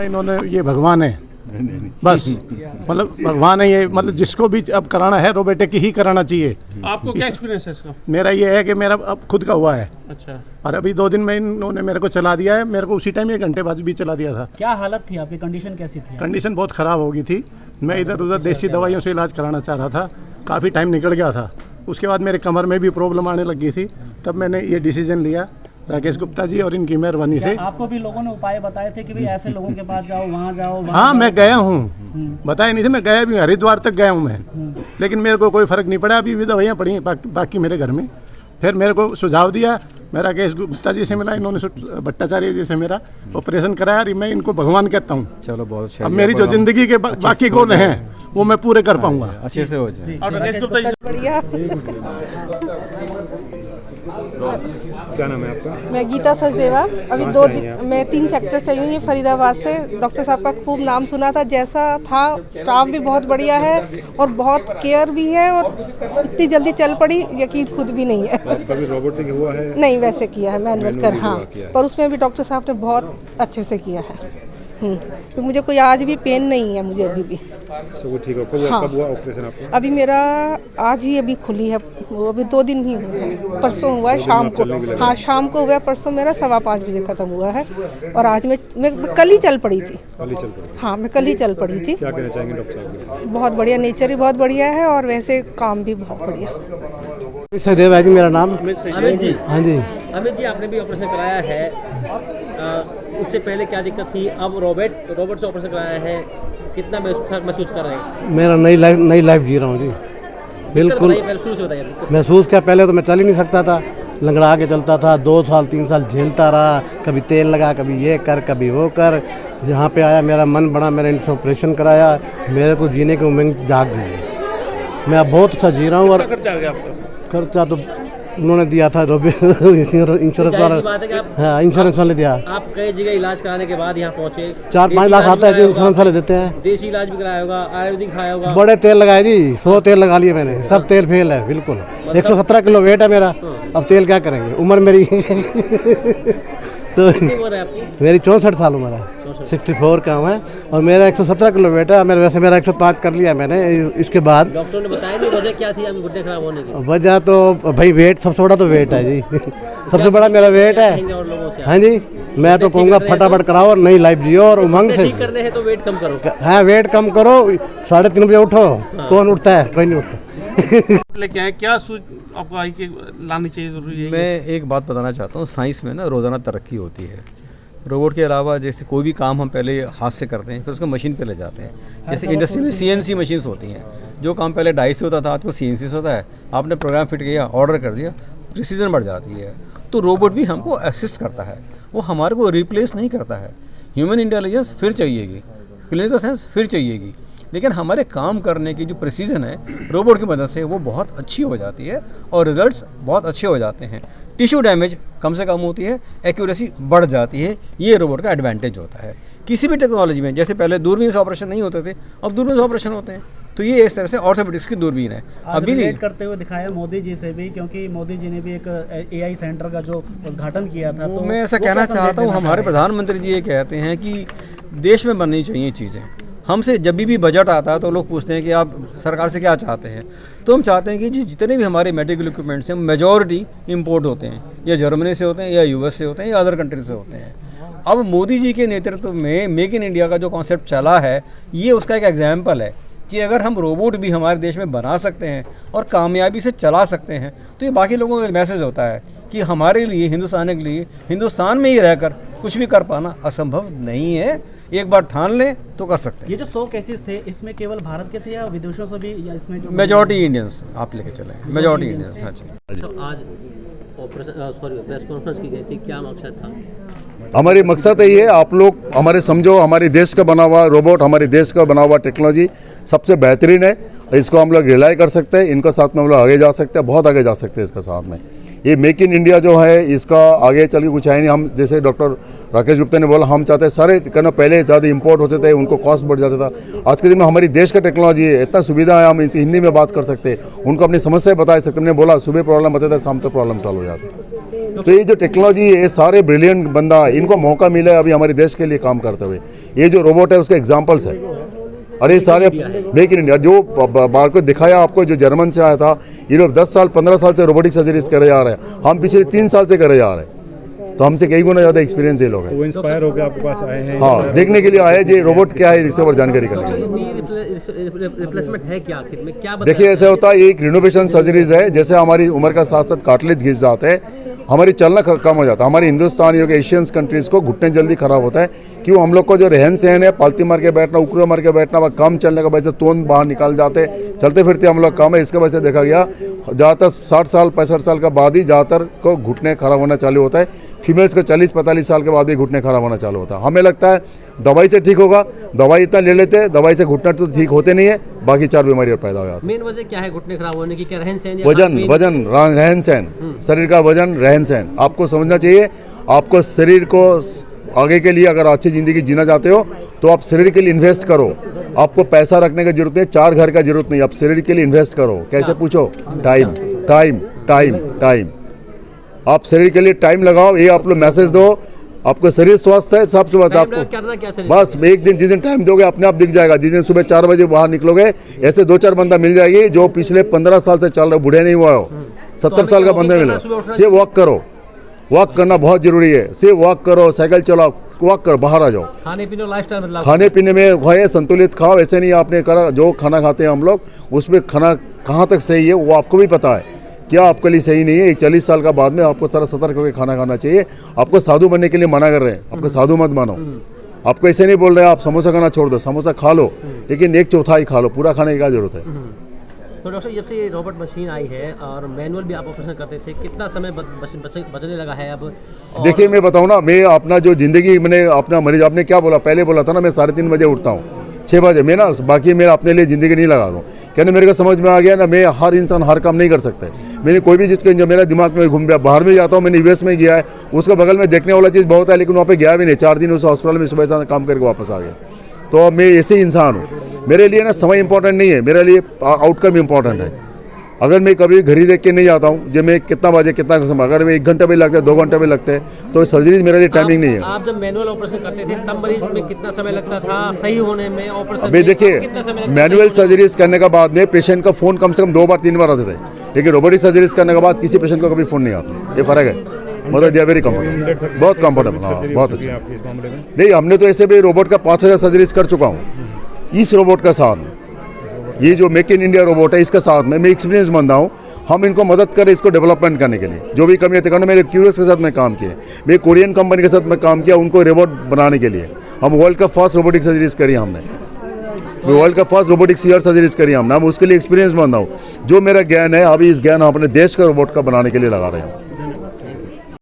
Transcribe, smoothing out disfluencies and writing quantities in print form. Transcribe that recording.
इन्होंने ये भगवान है बस, मतलब भगवान है ये, मतलब जिसको भी अब कराना है रोबोटिक ही कराना चाहिए। आपको क्या एक्सपीरियंस है इसका? मेरा ये है कि मेरा अब खुद का हुआ है। अच्छा। और अभी 2 दिन में इन्होंने मेरे को चला दिया है, मेरे को उसी टाइम 1 घंटे बाद भी चला दिया था। क्या हालत थी आपकी, कंडीशन कैसी थी? कंडीशन बहुत ख़राब हो गई थी। मैं इधर उधर देसी दवाइयों से इलाज कराना चाह रहा था, काफ़ी टाइम निकल गया था। उसके बाद मेरे कमर में भी प्रॉब्लम आने लगी थी, तब मैंने ये डिसीजन लिया राकेश गुप्ता जी और इनकी मेहरबानी से। आपको भी लोगों ने उपाय बताए थे कि भाई ऐसे लोगों के पास जाओ, वहाँ जाओ, हाँ मैं गया हूँ, बताए नहीं थे, मैं गया भी, हरिद्वार तक गया हूँ मैं, लेकिन मेरे को कोई फ़र्क नहीं पड़ा। अभी भी दवाइयाँ पड़ी हैं बाकी मेरे घर में। फिर मेरे को सुझाव दिया, मैं राकेश गुप्ता जी से मिला, इन्होंने भट्टाचार्य जी से मेरा ऑपरेशन कराया। और मैं इनको भगवान कहता हूँ। चलो बहुत अच्छा। अब मेरी जो ज़िंदगी के बाकी गोल हैं वो मैं पूरे कर पाऊँगा, अच्छे से हो जाए। और राकेश गुप्ता जी बढ़िया। क्या नाम है आपका? मैं गीता सचदेवा। अभी मैं 3 सेक्टर से आई हूँ, ये फरीदाबाद से। डॉक्टर साहब का खूब नाम सुना था, जैसा था स्टाफ भी बहुत बढ़िया है और बहुत केयर भी है, और इतनी जल्दी चल पड़ी यकीन खुद भी नहीं है। कभी रोबोटिक हुआ है? नहीं, वैसे किया है मैनुअल कर, हाँ, पर उसमें भी डॉक्टर साहब ने बहुत अच्छे से किया है। तो मुझे कोई आज भी पेन नहीं है, मुझे अभी भी सब ठीक है। हाँ। कब हुआ ऑपरेशन आपका? अभी मेरा आज ही अभी खुली है, वो अभी 2 दिन ही हुए हैं। परसों हुआ है शाम को, हाँ शाम को हुआ। परसों मेरा 5:15 बजे ख़त्म हुआ है, और आज मैं कल ही चल पड़ी थी। हाँ, मैं कल ही चल पड़ी थी। क्या कहना चाहेंगे डॉक्टर साहब? बहुत बढ़िया, नेचर भी बहुत बढ़िया है और वैसे काम भी बहुत बढ़िया। सचदेव है जी मेरा नाम। अमित जी, हाँ जी। अमित जी, आपने भी ऑपरेशन कराया है, उससे पहले क्या दिक्कत थी? अब रोबोट से ऑपरेशन कराया है, कितना महसूस कर रहे हैं? मेरा नई लाइफ जी रहा हूँ जी, बिल्कुल। महसूस क्या, पहले तो मैं चल ही नहीं सकता था, लंगड़ा के चलता था। 2 साल 3 साल झेलता रहा, कभी तेल लगा, कभी ये कर, कभी वो कर। जहाँ पे आया मेरा मन बड़ा, मैंने इनसे ऑपरेशन कराया, मेरे को जीने की उम्मीद जाग गई। मैं अब बहुत अच्छा जी रहा हूँ। और खर्चा तो उन्होंने दिया था, इंश्योरेंस वाला। हाँ, इंश्योरेंस वाले दिया। आप कई जगह इलाज कराने के बाद यहाँ पहुँचे, 4-5 लाख आता है जी, इंश्योरेंस वाले देते हैं। देसी इलाज भी कराया होगा, आयुर्वेदिक खाया होगा। बड़े तेल लगाए जी, 100 तेल लगा लिए मैंने, सब तेल फेल है बिल्कुल। 117 किलो वेट है मेरा, अब तेल क्या करेंगे, उम्र मेरी तो मेरी 64 साल उम्र है, 64 का हूँ, और मेरा 117 किलो वेट है। वैसे मेरा 105 कर लिया मैंने। इसके बाद डॉक्टर ने बताया नहीं वजह क्या थी अभी गुर्दे खराब होने की? वजह तो भाई वेट, सबसे बड़ा तो वेट है जी सबसे बड़ा मेरा वेट है। हाँ जी, मैं तो कहूँगा फटाफट कराओ और नई लाइफ जियो और उमंग से। ठीक करने हैं तो वेट कम करो। हाँ, वेट कम करो, 3:30 बजे उठो। कौन उठता है? कोई नहीं उठता। लेके आए, क्या सूझ आपको आई कि लानी चाहिए, जरूरी है? मैं एक बात बताना चाहता हूँ, साइंस में ना रोज़ाना तरक्की होती है। रोबोट के अलावा जैसे कोई भी काम हम पहले हाथ से करते हैं, फिर उसको मशीन पे ले जाते हैं। जैसे इंडस्ट्री में CNC मशीन्स होती हैं, जो काम पहले डाई से होता था आज को CNC से होता है। आपने प्रोग्राम फिट किया, ऑर्डर कर दिया, प्रिसीजन बढ़ जाती है। तो रोबोट भी हमको असिस्ट करता है, वो हमारे को रिप्लेस नहीं करता है। ह्यूमन इंटेलिजेंस फिर चाहिएगी, क्लिनिकल सेंस फिर चाहिएगी, लेकिन हमारे काम करने की जो प्रिसीजन है रोबोट की मदद से वो बहुत अच्छी हो जाती है और रिजल्ट्स बहुत अच्छे हो जाते हैं। टिश्यू डैमेज कम से कम होती है, एक्यूरेसी बढ़ जाती है। ये रोबोट का एडवांटेज होता है किसी भी टेक्नोलॉजी में। जैसे पहले दूरबीन से ऑपरेशन नहीं होते थे, अब दूरबीन से ऑपरेशन होते हैं। तो ये इस तरह से ऑर्थोपेडिक्स की दूरबीन है। अभी रिलेट करते हुए दिखाया मोदी जी से भी, क्योंकि मोदी जी ने भी एक AI सेंटर का जो उद्घाटन किया था। तो मैं ऐसा कहना चाहता हूँ, हमारे प्रधानमंत्री जी ये कहते हैं कि देश में बननी चाहिए चीज़ें। हमसे जब भी बजट आता है तो लोग पूछते हैं कि आप सरकार से क्या चाहते हैं, तो हम चाहते हैं कि जितने भी हमारे मेडिकल इक्विपमेंट्स हैं मेजॉरिटी इंपोर्ट होते हैं, या जर्मनी से होते हैं, या US से होते हैं, या अदर कंट्री से होते हैं। अब मोदी जी के नेतृत्व में मेक इन इंडिया का जो कॉन्सेप्ट चला है, ये उसका एक एग्जाम्पल है कि अगर हम रोबोट भी हमारे देश में बना सकते हैं और कामयाबी से चला सकते हैं, तो ये बाकी लोगों का मैसेज होता है कि हमारे लिए, हिंदुस्तान के लिए, हिंदुस्तान में ही रहकर कुछ भी कर पाना असंभव नहीं है। एक बार ठान लें तो कर सकते हैं। ये जो 100 केसेस थे, इसमें केवल भारत के थे या विदेशों से भी, या इसमें जो मेजॉरिटी इंडियंस आप लेके चले, मेजॉरिटी इंडियंस। हाँ जी। आज प्रेस कॉन्फ्रेंस की गई थी, क्या मकसद था? हमारी मकसद यही है, आप लोग हमारे समझो, हमारे देश का बना हुआ रोबोट, हमारे देश का बना हुआ टेक्नोलॉजी सबसे बेहतरीन है। इसको हम लोग रिलाई कर सकते हैं, इनका साथ में हम लोग आगे जा सकते हैं, बहुत आगे जा सकते हैं इसका साथ में। ये मेक इन इंडिया जो है, इसका आगे चल के कुछ है नहीं। हम जैसे डॉक्टर राकेश गुप्ता ने बोला, हम चाहते हैं सारे करना, पहले ज़्यादा इंपोर्ट होते थे, उनको कॉस्ट बढ़ जाता था। आज के दिन में हमारी देश का टेक्नोलॉजी है, इतना सुविधा है, हम इनसे हिंदी में बात कर सकते हैं, उनको अपनी समस्या बता सकते हैं। हमने बोला सुबह प्रॉब्लम बताता है, शाम तक प्रॉब्लम सॉल्व हो जाती है। तो ये जो टेक्नोलॉजी है, ये सारे ब्रिलियंट बंदा है, इनको मौका मिला है अभी हमारे देश के लिए काम करते हुए। ये जो रोबोट है उसके एग्जाम्पल्स है, और ये सारे मेक इन इंडिया जो बाहर को दिखाया आपको, जो जर्मन से आया था, ये लोग 10 साल 15 साल से रोबोटिक सर्जरीज करे जा रहे हैं, हम पिछले 3 साल से करे जा रहे हैं, तो हमसे कई गुना ज़्यादा एक्सपीरियंस ये लोग हैं। वो इंस्पायर होकर आपके पास आए हैं? हाँ, देखने के लिए आए जी रोबोट क्या है, इसके ऊपर जानकारी करने के लिए। रिप्लेसमेंट है क्या आखिर में, क्या देखिए ऐसा होता है, एक रिनोवेशन सर्जरीज है, जैसे हमारी उम्र का साथ साथ कार्टिलेज घिस जाते हैं, हमारी चलना कम हो जाता है। हमारे हिंदुस्तानियों के एशियंस कंट्रीज़ को घुटने जल्दी खराब होता है, क्यों? हम लोग को जो रहन सहन है, पालती मार के बैठना, उकड़े मार के बैठना, वह कम चलने का वजह से तोन बाहर निकाल जाते, चलते फिरते हम लोग कम है, इसके वजह से देखा गया ज़्यादातर 60 साल 65 साल का बाद ही ज़्यादातर को घुटने खराब होना चालू होता है। फीमेल्स को 40-45 साल के बाद ही घुटने खराब होना चालू होता है। हमें लगता है दवाई से ठीक होगा, दवाई इतना ले लेते हैं, दवाई से घुटना तो ठीक होते नहीं है, बाकी 4 बीमारी और पैदा हो जाती है। मेन वजह क्या है घुटने खराब होने की? क्या रहन सहन? वजन रहन सहन, शरीर का वजन, रहन सहन। आपको समझना चाहिए, आपको शरीर को आगे के लिए अगर अच्छी ज़िंदगी जीना चाहते हो तो आप शरीर के लिए इन्वेस्ट करो। आपको पैसा रखने की जरूरत नहीं, 4 घर का जरूरत नहीं, आप शरीर के लिए इन्वेस्ट करो। कैसे पूछो? Time time time time. आप शरीर के लिए टाइम लगाओ, ये आप लोग मैसेज दो, आपका शरीर स्वस्थ है, सब स्वस्थ। आपको करना क्या शरीर? बस एक दिन जिस दिन टाइम दोगे अपने आप दिख जाएगा। जिस दिन सुबह 4 बजे बाहर निकलोगे, ऐसे 2-4 बंदा मिल जाएगी जो पिछले 15 साल से चल रहे, बूढ़े नहीं हुआ हो, 70 साल का बंदा मिले। सिर्फ वॉक करो, वॉक करना बहुत जरूरी है। सिर्फ वॉक करो, साइकिल चलाओ, वॉक करो, बाहर आ जाओ। खाने पीने लाइफस्टाइल बदलाव, खाने पीने में खाए, संतुलित खाओ। ऐसे नहीं आपने करा जो खाना खाते हैं हम लोग, उसमें खाना कहाँ तक सही है वो आपको भी पता है, क्या आपके लिए सही नहीं है। 40 साल का बाद में आपको थोड़ा सतर्क होकर खाना खाना चाहिए। आपको साधु बनने के लिए मना कर रहे हैं, आपको साधु मत मानो। आपको ऐसे नहीं बोल रहे हैं आप समोसा खाना छोड़ दो, समोसा खा लो, लेकिन 1/4 ही खा लो, पूरा खाने की क्या जरूरत है। तो डॉक्टर जब से ये रोबोट मशीन आई है और मैनुअल भी आप ऑपरेशन करते थे, कितना समय बचने लगा है अब? देखिए मैं बताऊँ ना, मैं अपना जो जिंदगी मैंने अपना मरीज, आपने क्या बोला, पहले बोला था ना मैं 3:30 बजे उठता हूँ, 6 बजे मैं ना, बाकी मेरा अपने लिए ज़िंदगी नहीं लगा दूँ। कहने मेरे को समझ में आ गया ना, मैं हर इंसान हर काम नहीं कर सकता। मैंने कोई भी चीज़ को जो मेरा दिमाग में घूम गया, बाहर में जाता हूँ, मैंने US में गया है, उसका बगल में देखने वाला चीज़ बहुत है, लेकिन वहाँ पे गया भी नहीं। 4 दिन उस हॉस्पिटल में सुबह से काम करके वापस आ गया। तो मैं ऐसे ही इंसान हूँ। मेरे लिए ना समय इंपॉर्टेंट नहीं है, मेरे लिए आउटकम इंपॉर्टेंट है। अगर मैं कभी घड़ी देख के नहीं आता हूँ, जब मैं कितना बजे कितना समय, अगर मैं 1 घंटा भी लगता है, 2 घंटे भी लगते हैं, तो सर्जरी मेरे लिए टाइमिंग नहीं है। आप जब मैनुअल ऑपरेशन करते थे तब मरीज में कितना समय लगता था सही होने में? ऑपरेशन अभी देखिए, मैनुअल सर्जरीज करने के बाद में पेशेंट का फ़ोन कम से कम 2 बार 3 बार आते थे, लेकिन रोबोटिक सर्जरीज करने के बाद किसी पेशेंट को कभी फ़ोन नहीं आता। ये फ़र्क है, मतलब दे आर वेरी कम्फर्टेबल, बहुत कम्फर्टेबल। हाँ, बहुत अच्छा। नहीं, हमने तो ऐसे भी रोबोट का 5000 सर्जरीज कर चुका हूँ इस रोबोट का साथ। ये जो मेक इन इंडिया रोबोट है, इसका साथ में मैं एक्सपीरियंस बंदा हूँ। हम इनको मदद करें इसको डेवलपमेंट करने के लिए, जो भी कमियाँ थे। मेरे क्यूरियस के साथ मैं काम किया, मैं कोरियन कंपनी के साथ मैं काम किया, उनको रोबोट बनाने के लिए। हम वर्ल्ड का फर्स्ट रोबोटिक सर्जरीज करी हमने, वर्ल्ड का फर्स्ट रोबोटिक सीआर सर्जरीज करी हमने। हम उसके लिए एक्सपीरियंस बंदा हूँ। जो मेरा ज्ञान है अभी, इस ज्ञान हम अपने देश का रोबोट का बनाने के लिए लगा रहे हैं।